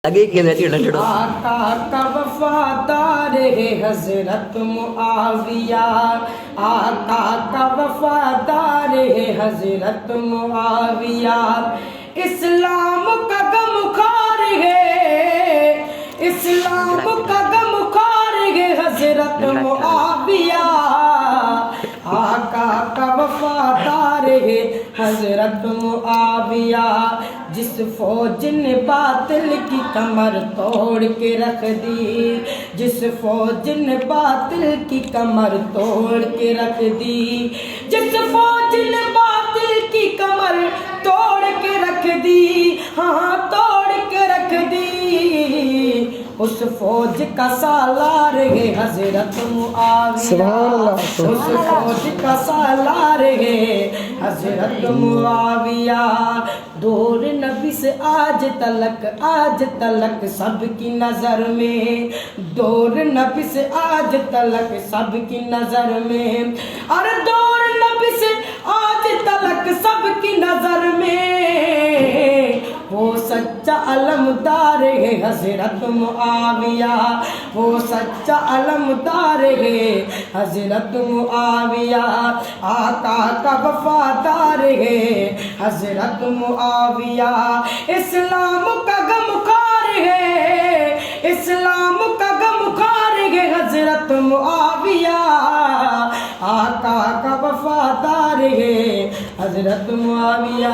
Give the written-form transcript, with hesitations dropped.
آقا کا وفادار ہے حضرت معاویہ، آقا کا وفادار ہے حضرت معاویہ، اسلام کا غمخوار ہے، اسلام کا غمخوار ہے حضرت معاویہ، آقا کا وفادار ہے حضرت معاویہ، جس فوج نے باطل کی کمر توڑ کے رکھ دی، جس فوج نے باطل کی کمر توڑ کے رکھ دی، جس فوج نے باطل کی کمر توڑ کے رکھ دی، ہاں توڑ کے رکھ دی، اس فوج کا سالار ہے حضرت معاویہ، اس فوج کا سالار ہے حضرت معاویہ، دور نبی سے آج تلک سب کی نظر میں، دور نبی سے آج تلک سب کی نظر میں، اور دور نبی سے آج تلک سب کی نظر میں، وہ سچا علمدار ہے حضرت معاویہ، وہ سچا علمدار ہے حضرت معاویہ، آقا کا وفادار ہے حضرت معاویہ، اسلام کا غمخوار ہے، اسلام کا غمخوار ہے حضرت معاویہ، آقا کا وفادار ہے حضرت معاویہ۔